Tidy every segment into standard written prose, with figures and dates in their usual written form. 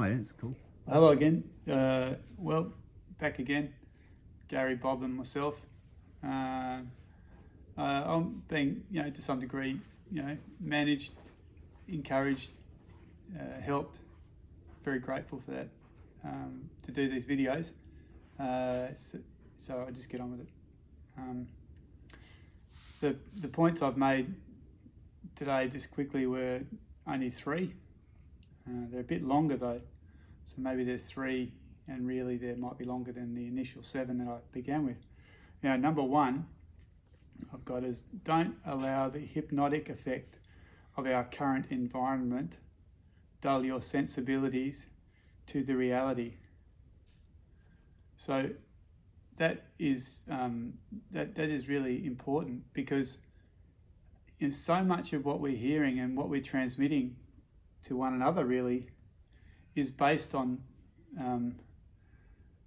Oh yeah, it's cool. Hello again. Back again, Gary, Bob, and myself. I'm being, to some degree, managed, encouraged, helped. Very grateful for that. To do these videos. So I just get on with it. The points I've made today, just quickly, were only 3. They're a bit longer though. So maybe they're 3, and really they might be longer than the initial 7 that I began with. Now, number 1 I've got is, don't allow the hypnotic effect of our current environment dull your sensibilities to the reality. So that is that is really important, because so much of what we're hearing and what we're transmitting to one another really is based on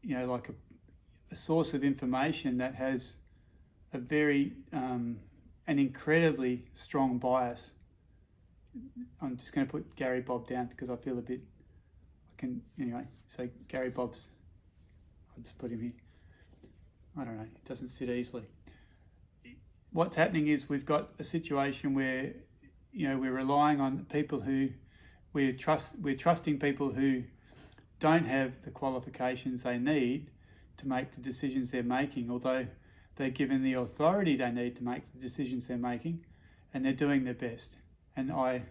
like a source of information that has a very an incredibly strong bias. I'm just going to put Gary Bob down because I feel so Gary Bob's, I'll just put him here. I don't know, it doesn't sit easily. What's happening is we've got a situation where we're relying on people who we're trusting people who don't have the qualifications they need to make the decisions they're making, although they're given the authority they need to make the decisions they're making, and they're doing their best. And I'm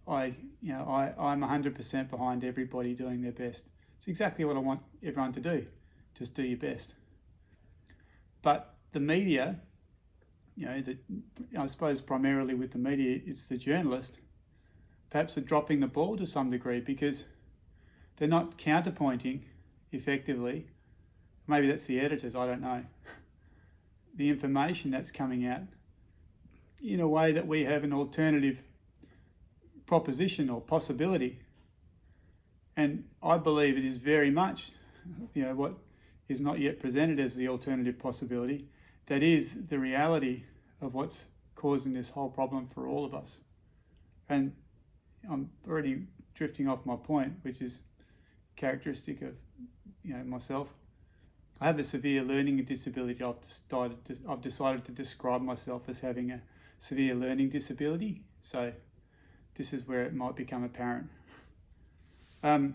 100% behind everybody doing their best. It's exactly what I want everyone to do. Just do your best. But the media, I suppose primarily with the media, it's the journalist, perhaps are dropping the ball to some degree, because they're not counterpointing effectively. Maybe that's the editors, I don't know. The information that's coming out in a way that we have an alternative proposition or possibility. And I believe it is very much, what is not yet presented as the alternative possibility, that is the reality of what's causing this whole problem for all of us. And I'm already drifting off my point, which is characteristic of myself. I have a severe learning disability. I've decided to describe myself as having a severe learning disability. So this is where it might become apparent. For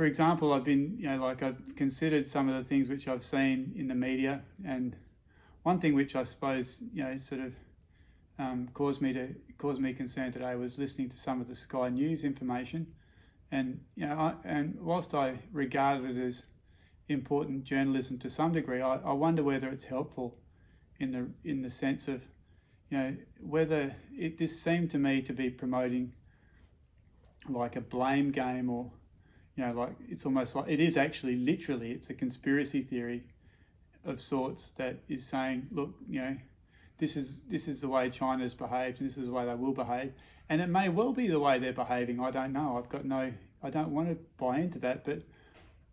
example, I've been, I've considered some of the things which I've seen in the media, and one thing which I suppose, caused me concern today was listening to some of the Sky News information, and and whilst I regard it as important journalism to some degree, I wonder whether it's helpful in the sense of whether this seemed to me to be promoting like a blame game, or it's almost like it is actually literally, it's a conspiracy theory of sorts that is saying, look, this is the way China's behaved, and this is the way they will behave. And it may well be the way they're behaving. I don't know. I don't want to buy into that, but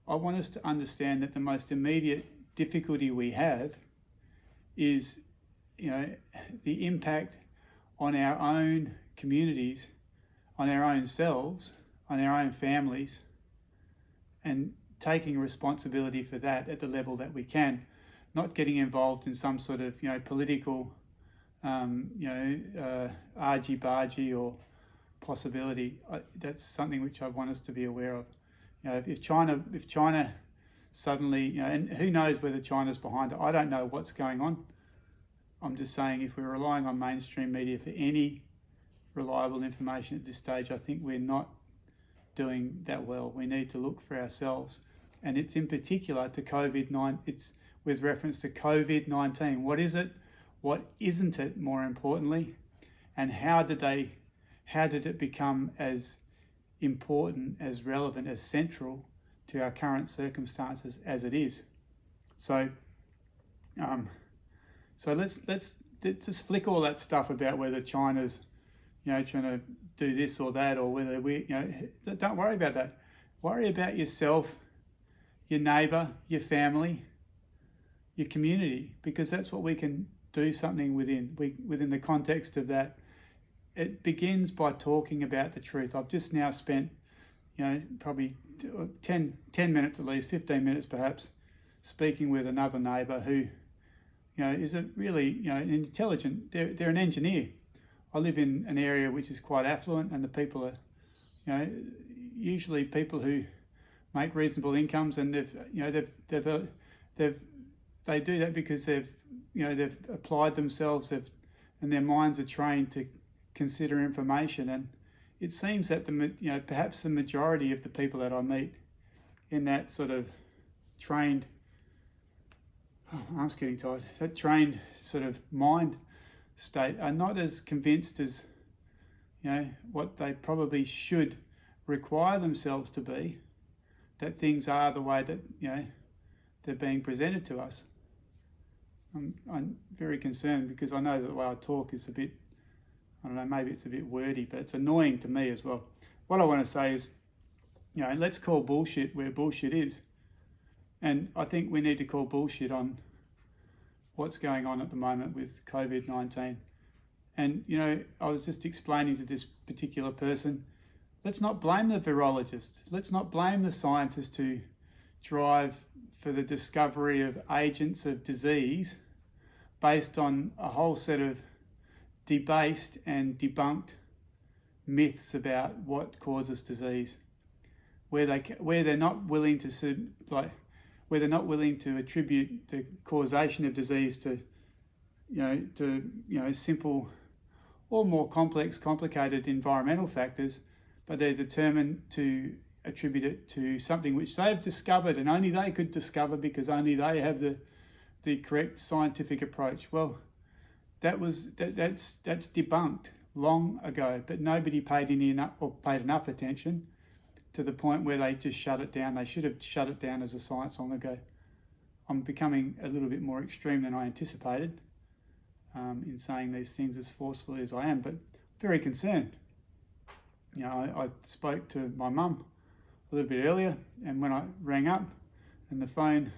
I want us to understand that the most immediate difficulty we have is, the impact on our own communities, on our own selves, on our own families, and taking responsibility for that at the level that we can, not getting involved in some sort of political argy-bargy or possibility. That's something which I want us to be aware of. If China suddenly, and who knows whether China's behind it, I don't know what's going on. I'm just saying, if we're relying on mainstream media for any reliable information at this stage, I think we're not doing that well. We need to look for ourselves, and it's in particular to COVID-19. It's with reference to COVID-19. What is it? What isn't it? More importantly, and how did it become as important, as relevant, as central to our current circumstances as it is? So let's just flick all that stuff about whether China's trying to do this or that, or whether don't worry about that. Worry about yourself, your neighbour, your family, your community, because that's what we can do something within the context of that it begins by talking about the truth. I've just now spent, probably 10 minutes at least, 15 minutes perhaps, speaking with another neighbour who, is a really, an intelligent, they're an engineer. I live in an area which is quite affluent, and the people are, usually people who make reasonable incomes, and they do that because they've applied themselves, and their minds are trained to consider information. And it seems that perhaps the majority of the people that I meet in that sort of trained, arm's getting tired, that trained sort of mind state are not as convinced as what they probably should require themselves to be, that things are the way that they're being presented to us. I'm very concerned because I know that the way I talk is a bit, I don't know, maybe it's a bit wordy, but it's annoying to me as well. What I want to say is, let's call bullshit where bullshit is. And I think we need to call bullshit on what's going on at the moment with Covid-19. And, I was just explaining to this particular person, let's not blame the virologist. Let's not blame the scientists who drive for the discovery of agents of disease based on a whole set of debased and debunked myths about what causes disease, where they're not willing to attribute the causation of disease to simple or more complicated environmental factors, but they're determined to attribute it to something which they've discovered and only they could discover because only they have the correct scientific approach. Well, that's debunked long ago, but nobody paid enough attention to the point where they just shut it down. They should have shut it down as a science long ago. I'm becoming a little bit more extreme than I anticipated in saying these things as forcefully as I am, but very concerned. I spoke to my mum a little bit earlier, and when I rang up and the phone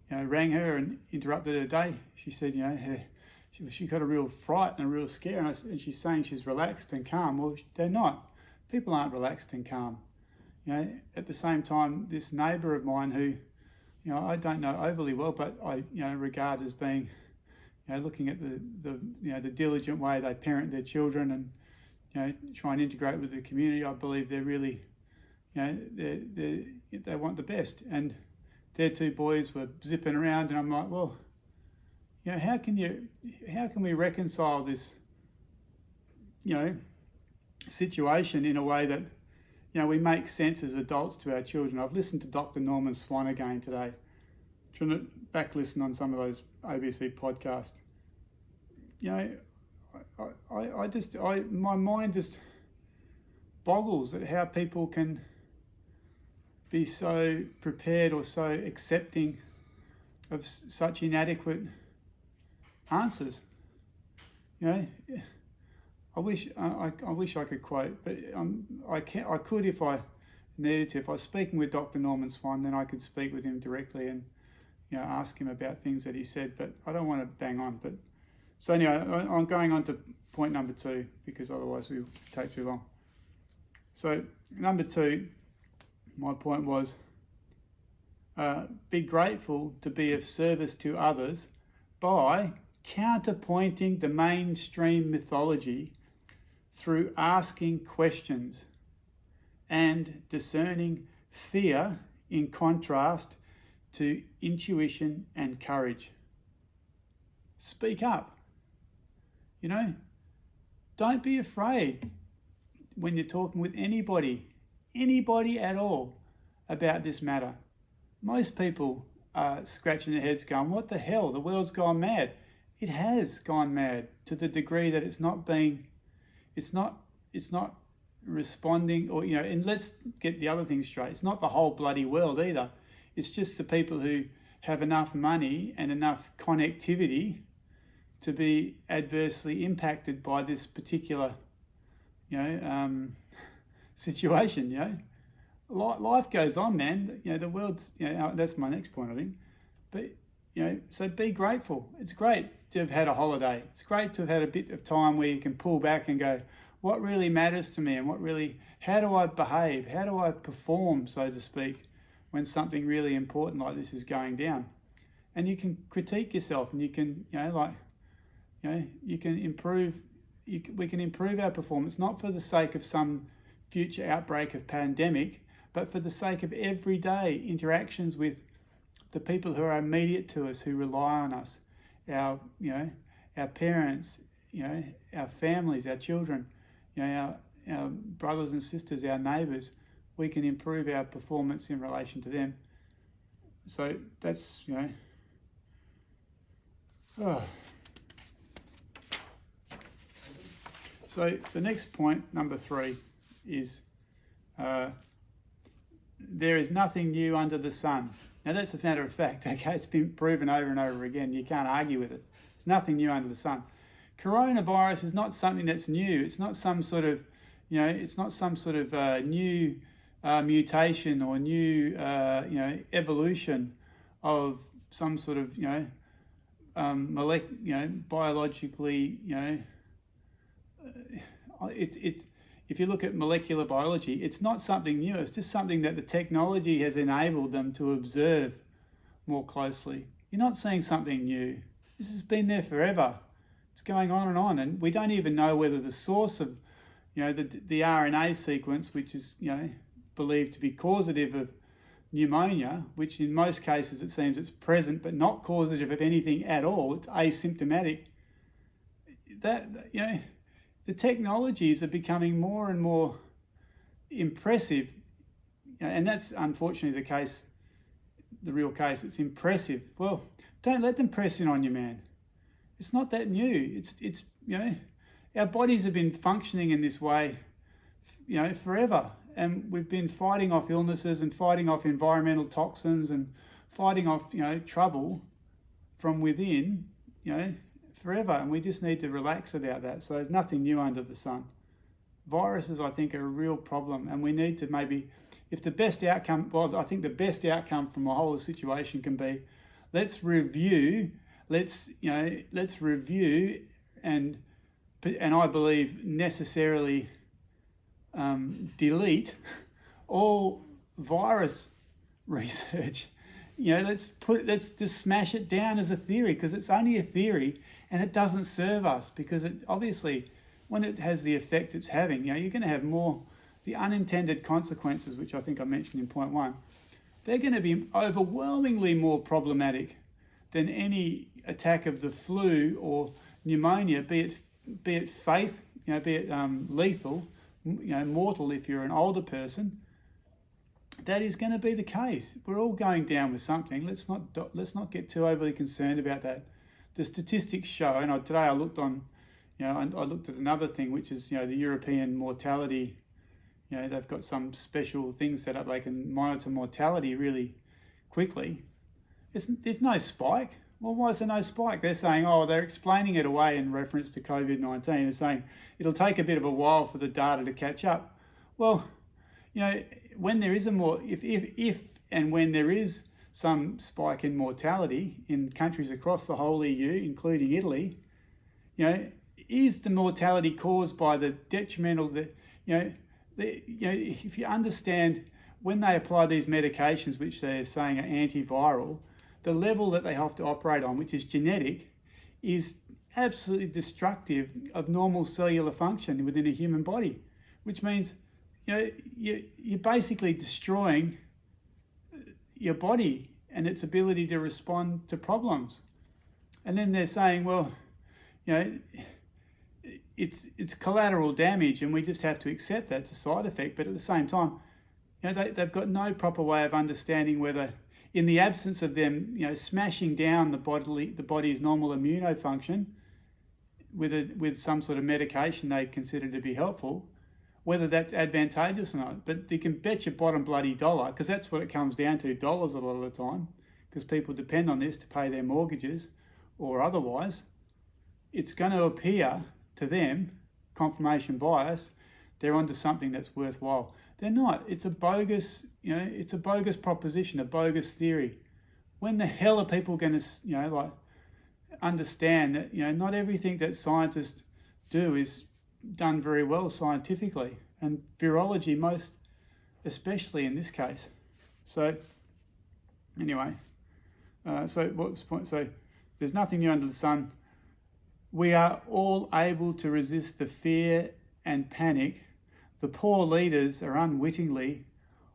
rang her and interrupted her day, she said she got a real fright and a real scare, and she's saying she's relaxed and calm. Well, they're not. People aren't relaxed and calm. At the same time, this neighbour of mine who I don't know overly well, but I regard as being looking at the diligent way they parent their children and try and integrate with the community. I believe they're really they want the best, and their two boys were zipping around, and I'm like, well, how can we reconcile this situation in a way that we make sense as adults to our children? I've listened to Dr. Norman Swan again today, trying to back listen on some of those ABC podcasts. My mind just boggles at how people can be so prepared or so accepting of such inadequate answers. I wish I could quote, but I could if I needed to. If I was speaking with Dr. Norman Swan, then I could speak with him directly and ask him about things that he said. But I don't want to bang on. But so anyway, I'm going on to point number 2 because otherwise we'll take too long. So number 2, my point was be grateful to be of service to others by counterpointing the mainstream mythology through asking questions and discerning fear in contrast to intuition and courage. Speak up. Don't be afraid when you're talking with anybody at all about this matter. Most people are scratching their heads going, what the hell, the world's gone mad. It has gone mad to the degree that it's not responding, or and let's get the other thing straight. It's not the whole bloody world either. It's just the people who have enough money and enough connectivity to be adversely impacted by this particular situation. Life goes on, man. The world's that's my next point, I think. But so be grateful. It's great to have had a holiday. It's great to have had a bit of time where you can pull back and go, what really matters to me, and how do I behave? How do I perform, so to speak, when something really important like this is going down? And you can critique yourself, and you can, you can improve. We can improve our performance, not for the sake of some future outbreak of pandemic, but for the sake of everyday interactions with the people who are immediate to us, who rely on us, our parents, our families, our children, our brothers and sisters, our neighbours. We can improve our performance in relation to them. So that's, So the next point, number 3, is there is nothing new under the sun. Now that's a matter of fact, okay? It's been proven over and over again. You can't argue with it. There's nothing new under the sun. Coronavirus is not something that's new. It's not some sort of, new mutation or new, evolution of some sort of, biologically, if you look at molecular biology, it's not something new. It's just something that the technology has enabled them to observe more closely. You're not seeing something new. This has been there forever. It's going on, and we don't even know whether the source of, the RNA sequence, which is, believed to be causative of pneumonia, which in most cases it seems it's present but not causative of anything at all. It's asymptomatic. The technologies are becoming more and more impressive, and that's unfortunately the case, the real case. It's impressive. Well, don't let them press in on you, man. It's not that new. It's our bodies have been functioning in this way, forever, and we've been fighting off illnesses and fighting off environmental toxins and fighting off, trouble from within, forever, and we just need to relax about that. So there's nothing new under the sun. Viruses, I think, are a real problem, and we need to maybe, if the best outcome, well, I think the best outcome from the whole situation can be, let's review, and I believe necessarily delete all virus research. Let's just smash it down as a theory, because it's only a theory and it doesn't serve us, because it obviously, when it has the effect it's having, you're going to have more, the unintended consequences, which I think I mentioned in point 1, they're going to be overwhelmingly more problematic than any attack of the flu or pneumonia, be it lethal, mortal if you're an older person. That is going to be the case. We're all going down with something. Let's not get too overly concerned about that. The statistics show, and today I looked on, I looked at another thing, which is, the European mortality. They've got some special things set up. They can monitor mortality really quickly. There's no spike. Well, why is there no spike? They're saying, they're explaining it away in reference to Covid-19. They're saying it'll take a bit of a while for the data to catch up. Well, when there is if and when there is some spike in mortality in countries across the whole EU, including Italy, is the mortality caused by the detrimental, if you understand, when they apply these medications, which they're saying are antiviral, the level that they have to operate on, which is genetic, is absolutely destructive of normal cellular function within a human body, which means you're basically destroying your body and its ability to respond to problems. And then they're saying, well, it's collateral damage, and we just have to accept that it's a side effect. But at the same time, they've got no proper way of understanding whether, in the absence of them, smashing down the body's normal immunofunction with some sort of medication they consider to be helpful, whether that's advantageous or not. But you can bet your bottom bloody dollar, because that's what it comes down to, dollars a lot of the time, because people depend on this to pay their mortgages or otherwise. It's going to appear to them, confirmation bias, they're onto something that's worthwhile. They're not. It's a bogus, it's a bogus proposition, a bogus theory. When the hell are people going to, understand that, not everything that scientists do is done very well scientifically, and virology most especially in this case. So anyway, so what was the point? So there's nothing new under the sun. We are all able to resist the fear and panic the poor leaders are unwittingly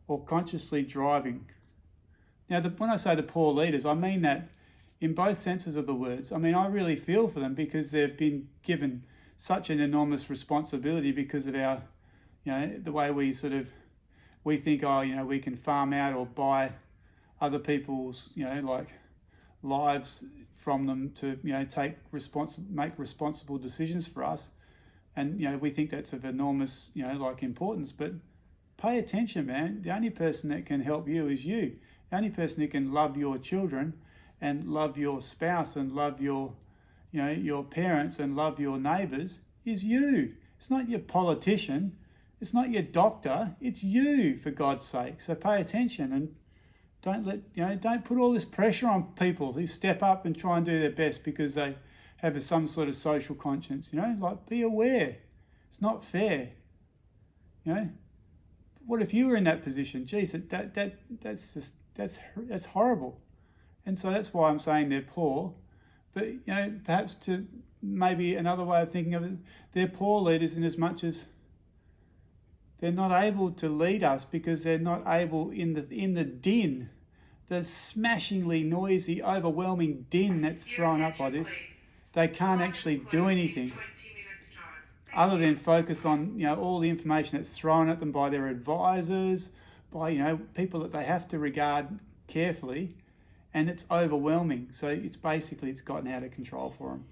or consciously driving. Now, when I say the poor leaders, I mean that in both senses of the words. I mean, I really feel for them because they've been given such an enormous responsibility because of our, the way we think, we can farm out or buy other people's, like lives from them to, make responsible decisions for us. And, we think that's of enormous, importance. But pay attention, man. The only person that can help you is you. The only person who can love your children and love your spouse and love your parents and love your neighbours is you. It's not your politician. It's not your doctor. It's you, for God's sake. So pay attention and don't put all this pressure on people who step up and try and do their best because they have some sort of social conscience. Be aware. It's not fair. What if you were in that position? Geez, that's horrible. And so that's why I'm saying they're poor. But perhaps to maybe another way of thinking of it, they're poor leaders in as much as they're not able to lead us because they're not able in the din, the smashingly noisy, overwhelming din that's thrown up by this. They can't actually do anything other than focus on all the information that's thrown at them by their advisors, by people that they have to regard carefully, and it's overwhelming. So it's gotten out of control for them.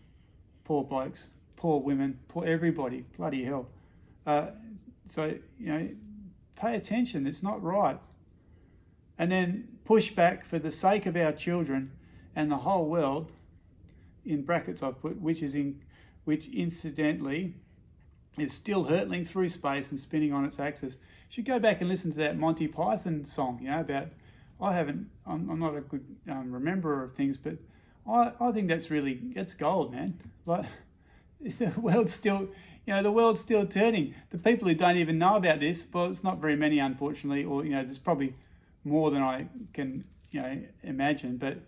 Poor blokes, poor women, poor everybody. Bloody hell. So pay attention. It's not right. And then push back for the sake of our children and the whole world. In brackets I've put, which incidentally is still hurtling through space and spinning on its axis. You should go back and listen to that Monty Python song, about, I'm not a good rememberer of things, but I think that's gold, man. Like, the world's still turning. The people who don't even know about this, well, it's not very many, unfortunately, or, there's probably more than I can, imagine, but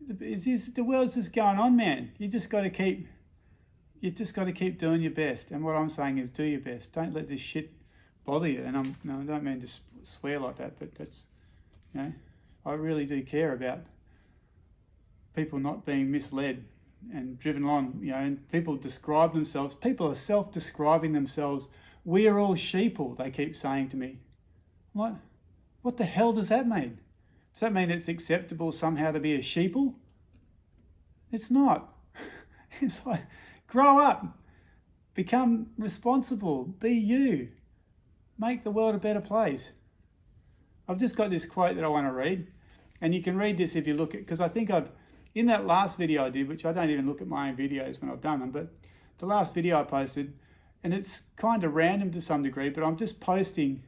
the world's just going on, man. You just got to keep doing your best. And what I'm saying is, do your best. Don't let this shit bother you. And I don't mean to swear like that, but that's, I really do care about people not being misled and driven on. And people describe themselves. People are self-describing themselves. We are all sheeple, they keep saying to me. What the hell does that mean? Does that mean it's acceptable somehow to be a sheeple? It's not. It's like, grow up, become responsible, be you, make the world a better place. I've just got this quote that I want to read, and you can read this if you look at, because I think in that last video I did, which I don't even look at my own videos when I've done them, but the last video I posted, and it's kind of random to some degree, but I'm just posting,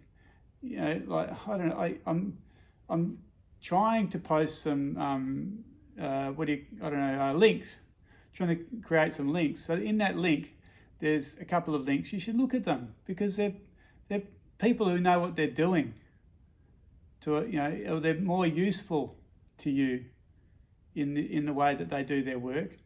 I'm trying to post some, links, trying to create some links. So in that link, there's a couple of links. You should look at them because they're people who know what they're doing. Or they're more useful to you in the way that they do their work.